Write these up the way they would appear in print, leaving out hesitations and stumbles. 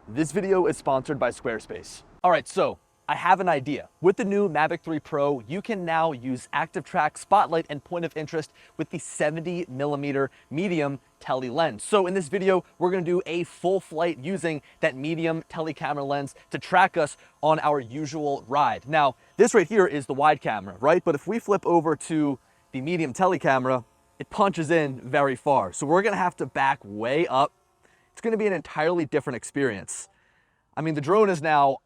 This video is sponsored by Squarespace. All right, so I have an idea. With the new Mavic 3 Pro, you can now use ActiveTrack, Spotlight, and Point of Interest with the 70mm medium tele lens. So in this video, we're gonna do a full flight using that medium tele camera lens to track us on our usual ride. Now, this right here is the wide camera, right? But if we flip over to the medium tele camera, it punches in very far. So we're gonna have to back way up. It's gonna be an entirely different experience. I mean, the drone is now,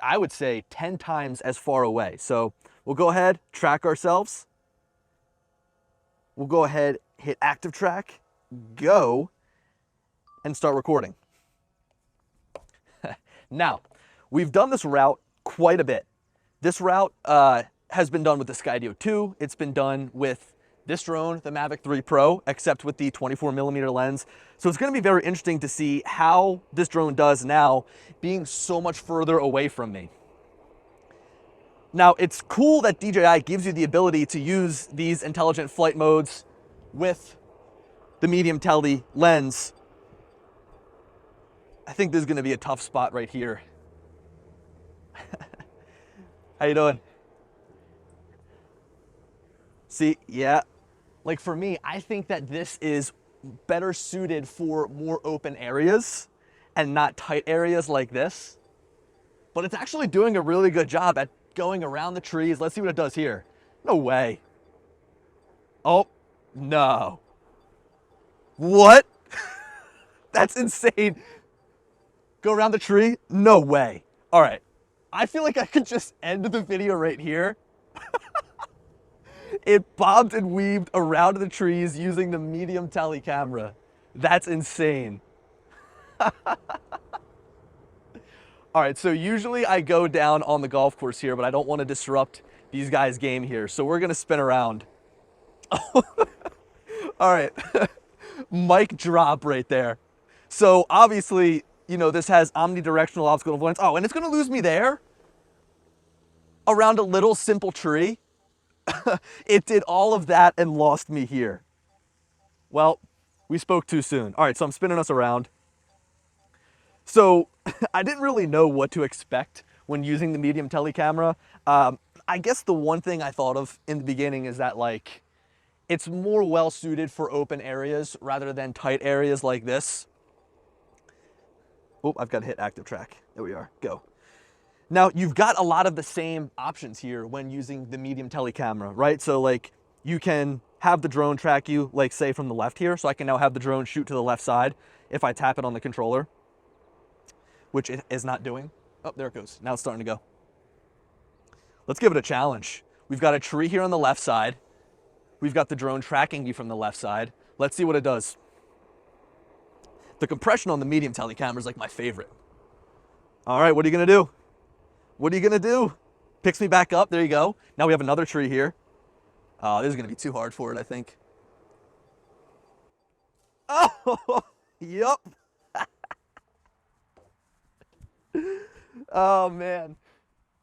I would say, 10 times as far away. So we'll go ahead, track ourselves. We'll go ahead, hit ActiveTrack, go, and start recording. Now, we've done this route quite a bit. This route has been done with the Skydio 2. It's been done with this drone, the Mavic 3 Pro, except with the 24mm lens. So it's gonna be very interesting to see how this drone does now, being so much further away from me. Now, it's cool that DJI gives you the ability to use these intelligent flight modes with the medium tele lens. I think this is gonna be a tough spot right here. How you doing? See, yeah. Like for me, I think that this is better suited for more open areas and not tight areas like this. But it's actually doing a really good job at going around the trees. Let's see what it does here. No way. Oh, no. What? That's insane. Go around the tree? No way. All right. I feel like I could just end the video right here. It bobbed and weaved around the trees using the medium tele camera. That's insane. All right, so usually I go down on the golf course here, but I don't want to disrupt these guys' game here. So we're gonna spin around. All right, mic drop right there. So obviously, you know, this has omnidirectional optical avoidance. Oh, and it's gonna lose me there? Around a little simple tree? It did all of that and lost me here. Well, we spoke too soon. All right, so I'm spinning us around. So I didn't really know what to expect when using the medium tele camera. I guess the one thing I thought of in the beginning is that like, it's more well suited for open areas rather than tight areas like this. Oh, I've got to hit ActiveTrack. There we are, go. Now, you've got a lot of the same options here when using the medium tele camera, right? So like you can have the drone track you, like say from the left here. So I can now have the drone shoot to the left side if I tap it on the controller, which it is not doing. Oh, there it goes. Now it's starting to go. Let's give it a challenge. We've got a tree here on the left side. We've got the drone tracking you from the left side. Let's see what it does. The compression on the medium tele camera is like my favorite. All right, what are you gonna do? What are you gonna do? Picks me back up, there you go. Now we have another tree here. Oh, this is gonna be too hard for it, I think. Oh, yup. Oh man.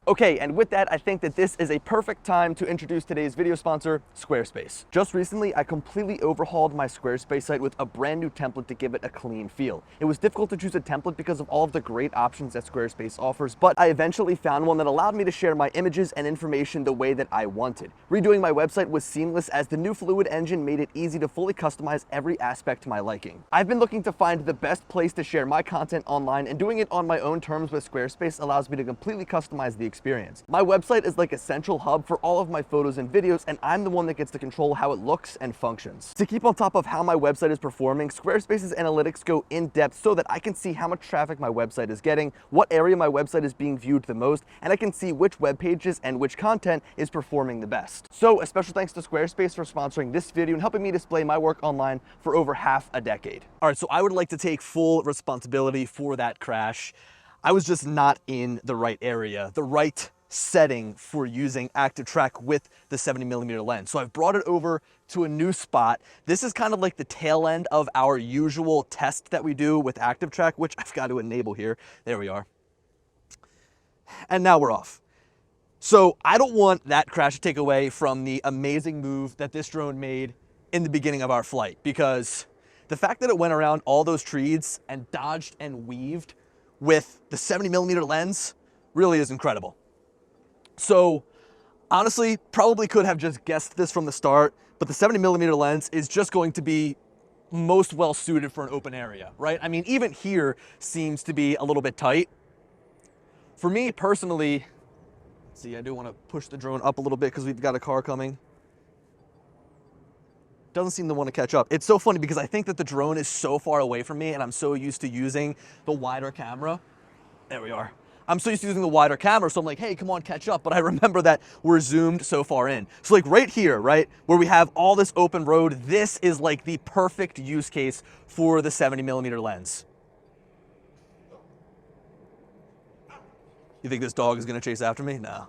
Okay, and with that, I think that this is a perfect time to introduce today's video sponsor, Squarespace. Just recently, I completely overhauled my Squarespace site with a brand new template to give it a clean feel. It was difficult to choose a template because of all of the great options that Squarespace offers, but I eventually found one that allowed me to share my images and information the way that I wanted. Redoing my website was seamless as the new Fluid engine made it easy to fully customize every aspect to my liking. I've been looking to find the best place to share my content online, and doing it on my own terms with Squarespace allows me to completely customize the experience. My website is like a central hub for all of my photos and videos, and I'm the one that gets to control how it looks and functions. To keep on top of how my website is performing, Squarespace's analytics go in depth so that I can see how much traffic my website is getting, what area my website is being viewed the most, and I can see which web pages and which content is performing the best. So a special thanks to Squarespace for sponsoring this video and helping me display my work online for over half a decade. All right, so I would like to take full responsibility for that crash. I was just not in the right area, the right setting for using ActiveTrack with the 70mm lens. So I've brought it over to a new spot. This is kind of like the tail end of our usual test that we do with ActiveTrack, which I've got to enable here. There we are. And now we're off. So I don't want that crash to take away from the amazing move that this drone made in the beginning of our flight, because the fact that it went around all those trees and dodged and weaved with the 70mm lens really is incredible. So honestly, probably could have just guessed this from the start, but the 70mm lens is just going to be most well suited for an open area, right? I mean, even here seems to be a little bit tight. For me personally, see, I do want to push the drone up a little bit because we've got a car coming. Doesn't seem to want to catch up. It's so funny because I think that the drone is so far away from me and I'm so used to using the wider camera. There we are. I'm so used to using the wider camera, so I'm like, hey, come on, catch up. But I remember that we're zoomed so far in. So like right here, right, where we have all this open road, this is like the perfect use case for the 70mm lens. You think this dog is gonna chase after me? No.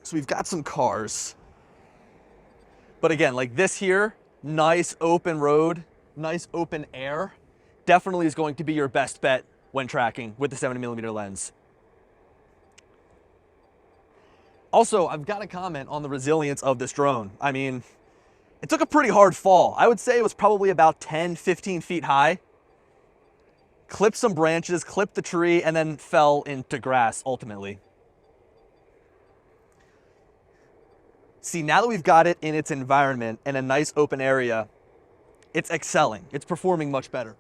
So we've got some cars. But again, like this here, nice open road, nice open air, definitely is going to be your best bet when tracking with the 70mm lens. Also, I've got to comment on the resilience of this drone. I mean, it took a pretty hard fall. I would say it was probably about 10, 15 feet high. Clipped some branches, clipped the tree, and then fell into grass ultimately. See, now that we've got it in its environment in a nice open area, it's excelling. It's performing much better.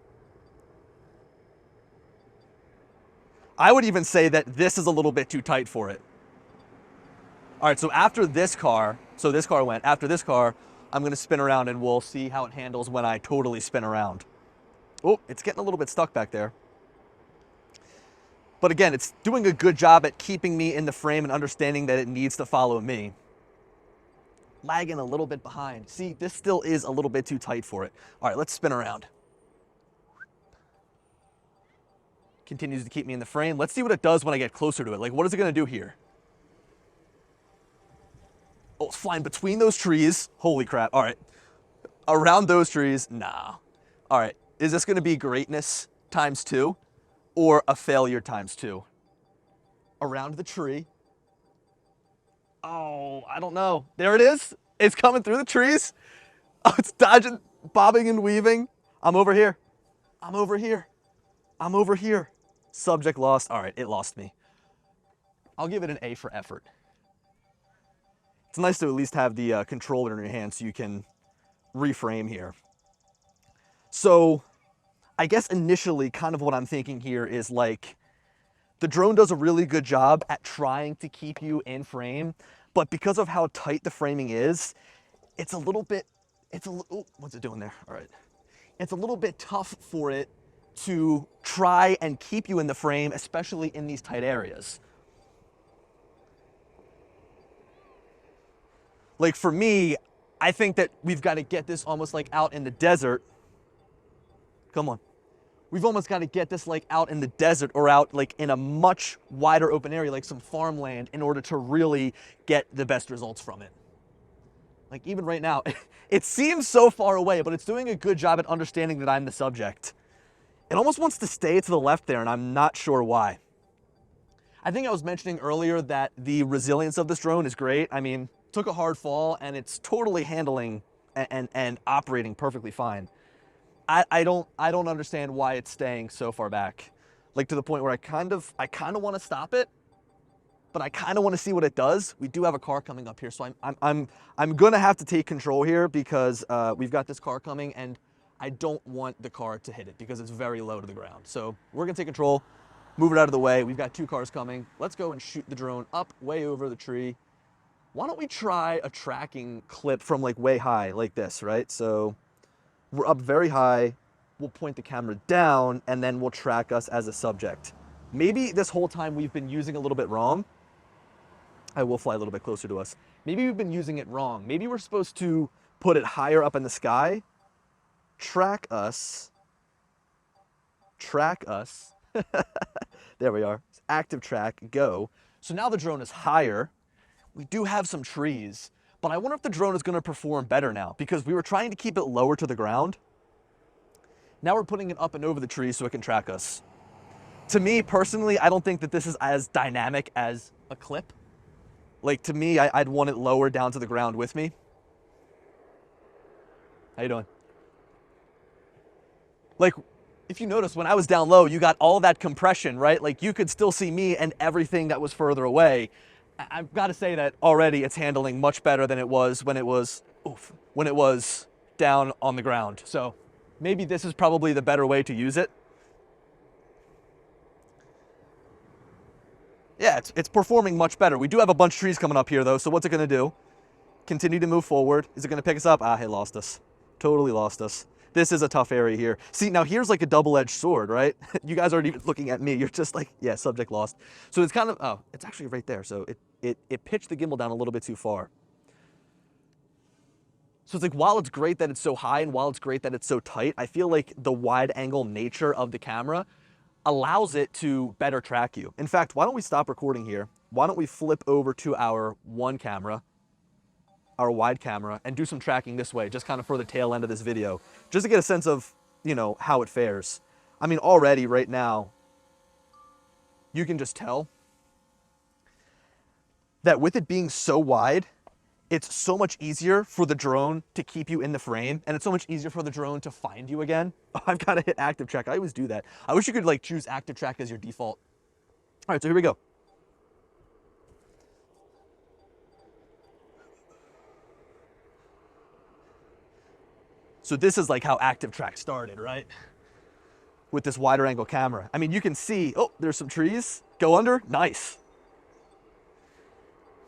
I would even say that this is a little bit too tight for it. All right, so after this car, after this car, I'm gonna spin around and we'll see how it handles when I totally spin around. Oh, it's getting a little bit stuck back there. But again, it's doing a good job at keeping me in the frame and understanding that it needs to follow me. Lagging a little bit behind. See, this still is a little bit too tight for it. All right, let's spin around. Continues to keep me in the frame. Let's see what it does when I get closer to it. Like, what is it gonna do here? Oh, it's flying between those trees. Holy crap, all right. Around those trees, nah. All right, is this gonna be greatness ×2 or a failure ×2? Around the tree. Oh, I don't know. There it is. It's coming through the trees. Oh, it's dodging, bobbing and weaving. I'm over here. I'm over here. I'm over here. Subject lost. All right, it lost me. I'll give it an A for effort. It's nice to at least have the controller in your hand so you can reframe here. So I guess initially kind of what I'm thinking here is like the drone does a really good job at trying to keep you in frame, but because of how tight the framing is, it's a little bit, oh, what's it doing there? All right. It's a little bit tough for it to try and keep you in the frame, especially in these tight areas. Like for me, I think that we've got to get this almost like out in the desert. Come on. We've almost got to get this like out in the desert or out like in a much wider open area, like some farmland, in order to really get the best results from it. Like even right now, it seems so far away, but it's doing a good job at understanding that I'm the subject. It almost wants to stay to the left there, and I'm not sure why. I think I was mentioning earlier that the resilience of this drone is great. I mean, took a hard fall, and it's totally handling and operating perfectly fine. I don't understand why it's staying so far back, like to the point where I kind of want to stop it, but I kind of want to see what it does. We do have a car coming up here, so I'm gonna have to take control here because we've got this car coming, and I don't want the car to hit it because it's very low to the ground. So we're gonna take control, move it out of the way. We've got 2 cars coming. Let's go and shoot the drone up way over the tree. Why don't we try a tracking clip from like way high like this, right? So we're up very high. We'll point the camera down and then we'll track us as a subject. Maybe this whole time we've been using a little bit wrong. I will fly a little bit closer to us. Maybe we've been using it wrong. Maybe we're supposed to put it higher up in the sky, track us. There we are. ActiveTrack, go. So now the drone is higher. We do have some trees, but I wonder if the drone is going to perform better now because we were trying to keep it lower to the ground. Now we're putting it up and over the trees so it can track us. To me personally, I don't think that this is as dynamic as a clip. Like to me, I'd want it lower down to the ground with me. How you doing? Like, if you notice, when I was down low, you got all that compression, right? Like, you could still see me and everything that was further away. I've got to say that already it's handling much better than it was when it was down on the ground. So maybe this is probably the better way to use it. Yeah, it's performing much better. We do have a bunch of trees coming up here though, so what's it gonna do? Continue to move forward. Is it gonna pick us up? Ah, it lost us. Totally lost us. This is a tough area here. See, now here's like a double-edged sword, right? You guys aren't even looking at me. You're just like, yeah, subject lost. So it's kind of, oh, it's actually right there. So it pitched the gimbal down a little bit too far. So it's like, while it's great that it's so high and while it's great that it's so tight, I feel like the wide angle nature of the camera allows it to better track you. In fact, why don't we stop recording here? Why don't we flip over to our one camera, our wide camera, and do some tracking this way, just kind of for the tail end of this video, just to get a sense of, you know, how it fares. I mean, already right now, you can just tell that with it being so wide, it's so much easier for the drone to keep you in the frame, and it's so much easier for the drone to find you again. Oh, I've got to hit ActiveTrack. I always do that. I wish you could like choose ActiveTrack as your default. All right, so here we go. So this is like how ActiveTrack started, right? With this wider angle camera. I mean, you can see, oh, there's some trees. Go under, nice.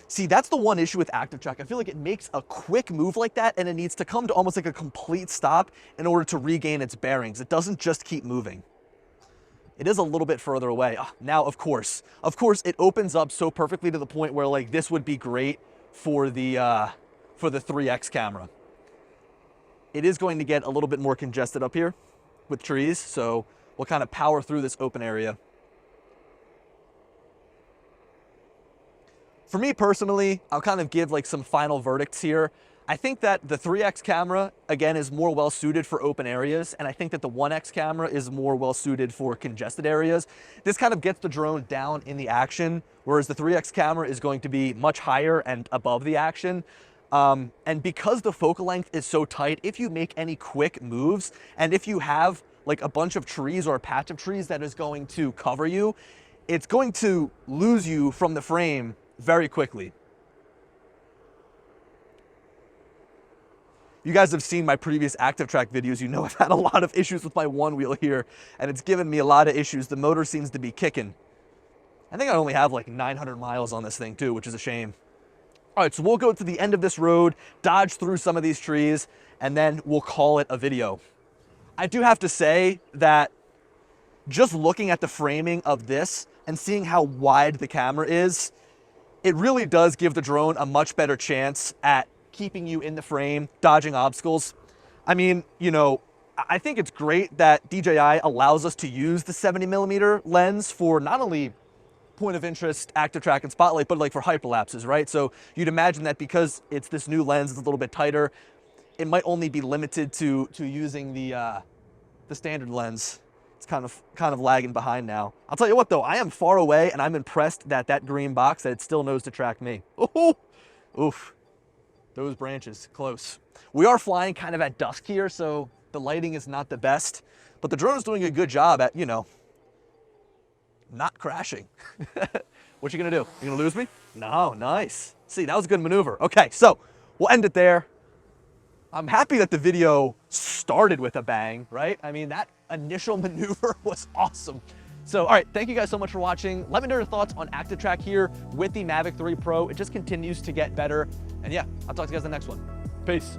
See, that's the one issue with ActiveTrack. I feel like it makes a quick move like that and it needs to come to almost like a complete stop in order to regain its bearings. It doesn't just keep moving. It is a little bit further away. Now, of course, it opens up so perfectly to the point where like this would be great for the 3X camera. It is going to get a little bit more congested up here with trees, so we'll kind of power through this open area. For me personally, I'll kind of give like some final verdicts here. I think that the 3X camera, again, is more well suited for open areas, and I think that the 1X camera is more well suited for congested areas. This kind of gets the drone down in the action, whereas the 3X camera is going to be much higher and above the action. And because the focal length is so tight, if you make any quick moves, and if you have like a bunch of trees or a patch of trees that is going to cover you, it's going to lose you from the frame very quickly. You guys have seen my previous ActiveTrack videos. You know I've had a lot of issues with my one wheel here, and it's given me a lot of issues. The motor seems to be kicking. I think I only have like 900 miles on this thing too, which is a shame. All right, so we'll go to the end of this road, dodge through some of these trees, and then we'll call it a video. I do have to say that just looking at the framing of this and seeing how wide the camera is, it really does give the drone a much better chance at keeping you in the frame, dodging obstacles. I mean, you know, I think it's great that DJI allows us to use the 70mm lens for not only point of interest, ActiveTrack, and Spotlight, but like for hyperlapses, right? So you'd imagine that because it's this new lens, it's a little bit tighter, it might only be limited to using the standard lens. It's kind of lagging behind now. I'll tell you what though, I am far away and I'm impressed that that green box, that it still knows to track me. Ooh, oof, those branches, close. We are flying kind of at dusk here, so the lighting is not the best, but the drone is doing a good job at, you know, not crashing. What you gonna do? You gonna lose me? No, nice. See, that was a good maneuver. Okay, so we'll end it there. I'm happy that the video started with a bang, right? I mean, that initial maneuver was awesome. So, all right, thank you guys so much for watching. Let me know your thoughts on ActiveTrack here with the Mavic 3 Pro. It just continues to get better. And yeah, I'll talk to you guys in the next one. Peace.